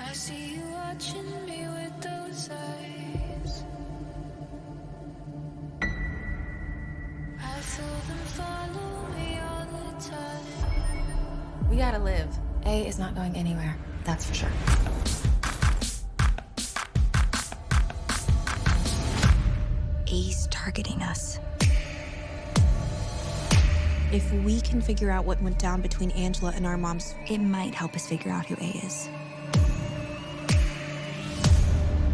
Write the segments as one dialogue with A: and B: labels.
A: I see you watching me with those eyes. I feel them follow me all the time.
B: We gotta live. A is not going anywhere, that's for sure.
C: A's targeting us.
D: If we can figure out what went down between Angela and our moms,
C: It might help us figure out who A is.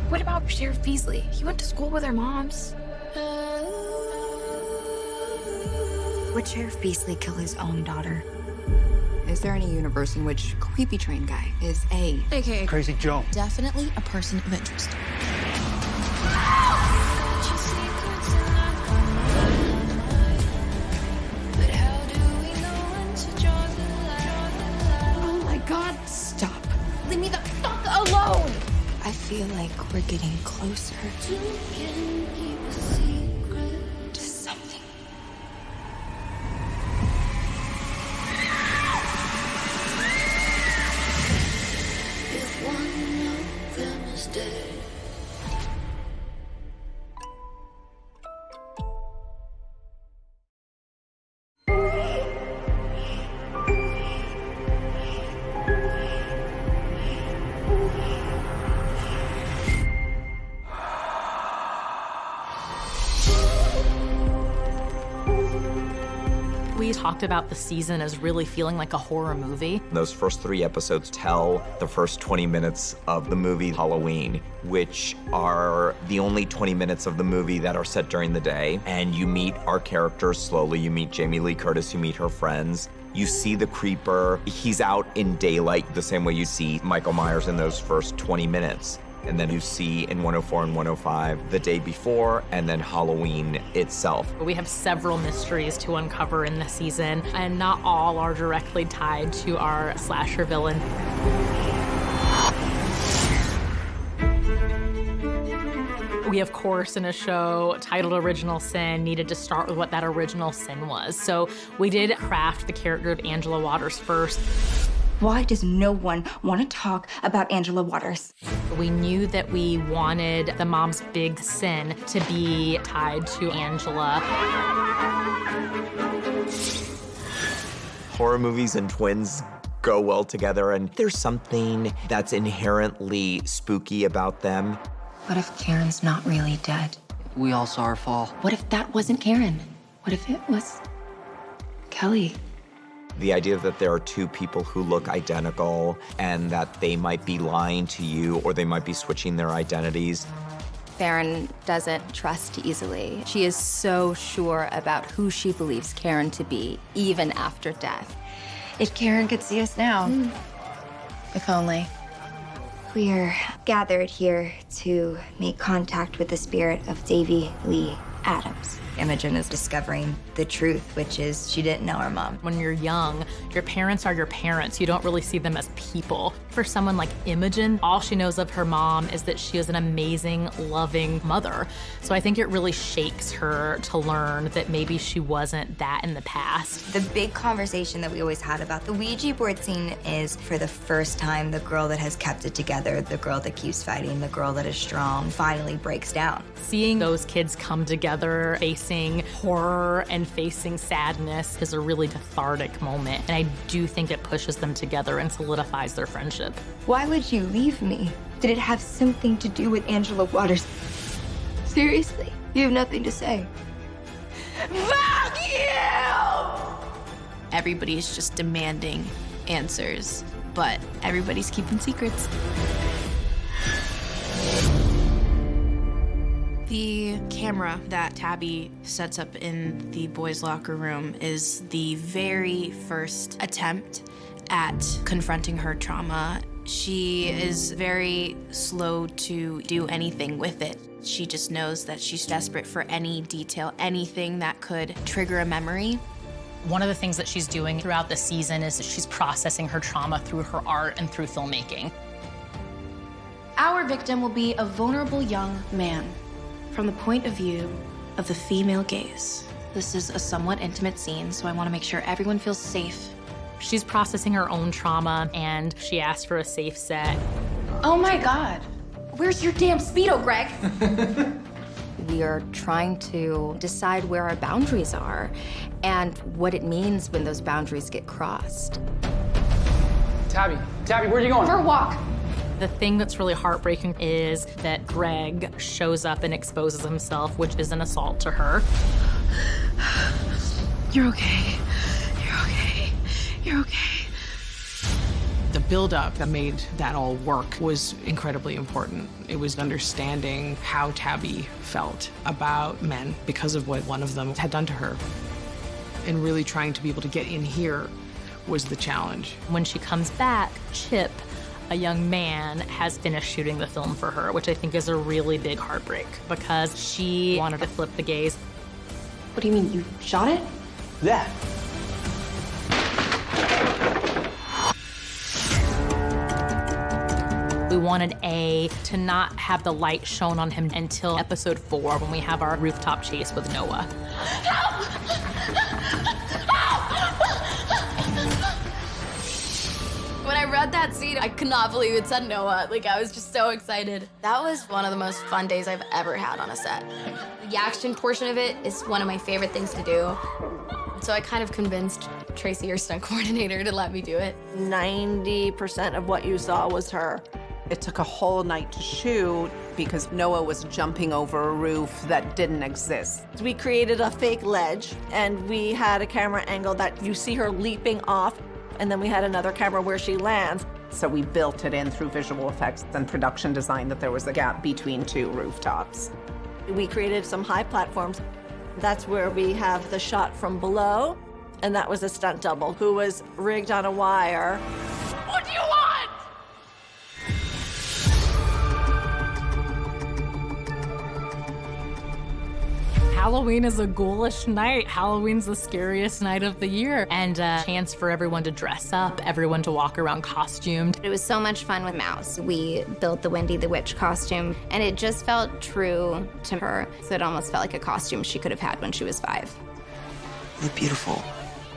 B: What about Sheriff Beasley? He went to school with our moms.
C: Would Sheriff Beasley kill his own daughter? Is there any universe in which creepy train guy is A?
D: AKA
E: Crazy Joe.
D: definitely a person of interest.
A: Got your secrets and I got mine. But how do we know when to draw the line?
D: Oh my God, stop. Leave me the fuck alone.
C: I feel like we're getting closer
A: You can keep a secret.
C: to something.
A: If one of them is dead.
F: We talked about the season as really feeling like a horror movie.
G: Those first 3 episodes tell the first 20 minutes of the movie Halloween, which are the only 20 minutes of the movie that are set during the day. And you meet our characters slowly. You meet Jamie Lee Curtis, you meet her friends. You see the creeper. He's out in daylight the same way you see Michael Myers in those first 20 minutes. And then you see in 104 and 105 the day before, and then Halloween itself.
F: We have several mysteries to uncover in this season, and not all are directly tied to our slasher villain. We, of course, in a show titled Original Sin, needed to start with what that original sin was. So we did craft the character of Angela Waters first.
C: Why does no one want to talk about Angela Waters?
F: We knew that we wanted the mom's big sin to be tied to Angela.
G: Horror movies and twins go well together, and there's something that's inherently spooky about them.
B: What if Karen's not really dead?
E: We all saw her fall.
B: What if that wasn't Karen? What if it was Kelly?
G: The idea that there are 2 people who look identical and that they might be lying to you or they might be switching their identities.
H: Farron doesn't trust easily. She is so sure about who she believes Karen to be, even after death.
C: If Karen could see us now.
B: If only.
C: We're gathered here to make contact with the spirit of Davy Lee Adams. Imogen is discovering the truth, which is she didn't know her mom.
F: When you're young, your parents are your parents. You don't really see them as people. For someone like Imogen, all she knows of her mom is that she is an amazing, loving mother. So I think it really shakes her to learn that maybe she wasn't that in the past.
C: The big conversation that we always had about the Ouija board scene is, for the first time, the girl that has kept it together, the girl that keeps fighting, the girl that is strong, finally breaks down.
F: Seeing those kids come together, facing horror and facing sadness is a really cathartic moment. And I do think it pushes them together and solidifies their friendship.
C: Why would you leave me? Did it have something to do with Angela Waters? Seriously? You have nothing to say? Fuck you!
D: Everybody's just demanding answers, but everybody's keeping secrets. The camera that Tabby sets up in the boys' locker room is the very first attempt at confronting her trauma. She is very slow to do anything with it. She just knows that she's desperate for any detail, anything that could trigger a memory.
F: One of the things that she's doing throughout the season is that she's processing her trauma through her art and through filmmaking.
D: Our victim will be a vulnerable young man from the point of view of the female gaze. This is a somewhat intimate scene, so I want to make sure everyone feels safe.
F: She's processing her own trauma, and she asked for a safe set.
B: Oh my God.
H: Where's your damn Speedo, Greg? We are trying to decide where our boundaries are and what it means when those boundaries get crossed.
E: Tabby, where are you going?
H: For a walk.
F: The thing that's really heartbreaking is that Greg shows up and exposes himself, which is an assault to her.
B: You're okay. You're okay. You're okay.
I: The buildup that made that all work was incredibly important. It was understanding how Tabby felt about men because of what one of them had done to her. And really trying to be able to get in here was the challenge.
F: When she comes back, Chip, a young man, has finished shooting the film for her, which I think is a really big heartbreak because she wanted to flip the gaze.
B: What do you mean? You shot it?
E: Yeah.
F: We wanted A to not have the light shown on him until episode 4 when we have our rooftop chase with Noah.
D: When I read that scene, I could not believe it said Noah. Like, I was just so excited. That was one of the most fun days I've ever had on a set. The action portion of it is one of my favorite things to do. So I kind of convinced Tracy, our stunt coordinator, to let me do it.
J: 90% of what you saw was her.
K: It took a whole night to shoot because Noah was jumping over a roof that didn't exist.
J: We created a fake ledge, and we had a camera angle that you see her leaping off, and then we had another camera where she lands.
K: So we built it in through visual effects and production design that there was a gap between two rooftops.
J: We created some high platforms. That's where we have the shot from below, and that was a stunt double who was rigged on a wire.
F: What do you want? Halloween is a ghoulish night. Halloween's the scariest night of the year. And a chance for everyone to dress up, everyone to walk around costumed.
C: It was so much fun with Mouse. We built the Wendy the Witch costume, and it just felt true to her. So it almost felt like a costume she could have had when she was 5.
L: You're beautiful.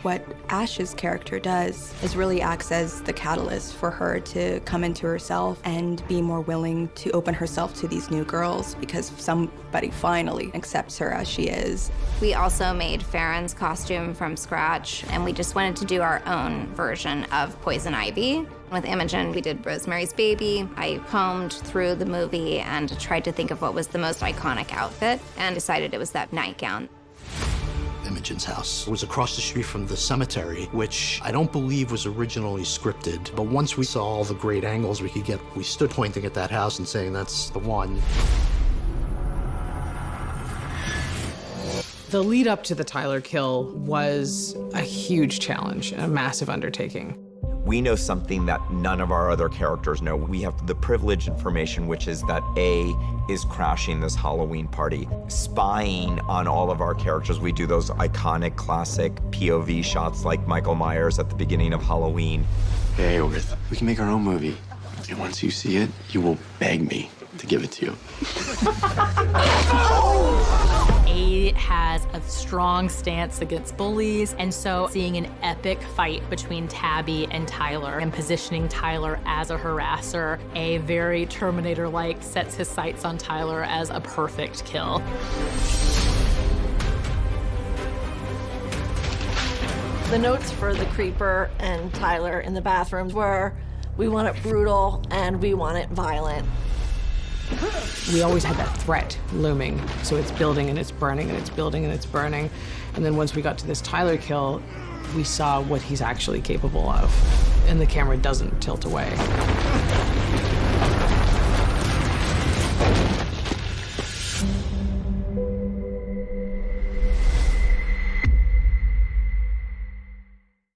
M: What Ash's character does is really acts as the catalyst for her to come into herself and be more willing to open herself to these new girls because somebody finally accepts her as she is.
C: We also made Farron's costume from scratch, and we just wanted to do our own version of Poison Ivy. With Imogen, we did Rosemary's Baby. I combed through the movie and tried to think of what was the most iconic outfit and decided it was that nightgown.
L: Imogen's house was across the street from the cemetery, which I don't believe was originally scripted. But once we saw all the great angles we could get, we stood pointing at that house and saying, that's the one.
I: The lead up to the Tyler kill was a huge challenge and a massive undertaking.
G: We know something that none of our other characters know. We have the privileged information, which is that A is crashing this Halloween party, spying on all of our characters. We do those iconic, classic POV shots like Michael Myers at the beginning of Halloween.
N: Hey, Orith, we can make our own movie. And once you see it, you will beg me to give it to you.
F: A has a strong stance against bullies, and so seeing an epic fight between Tabby and Tyler and positioning Tyler as a harasser, A very Terminator-like sets his sights on Tyler as a perfect kill.
J: The notes for the creeper and Tyler in the bathrooms were, we want it brutal and we want it violent.
I: We always had that threat looming. So it's building and it's burning and it's building and it's burning. And then once we got to this Tyler kill, we saw what he's actually capable of. And the camera doesn't tilt away.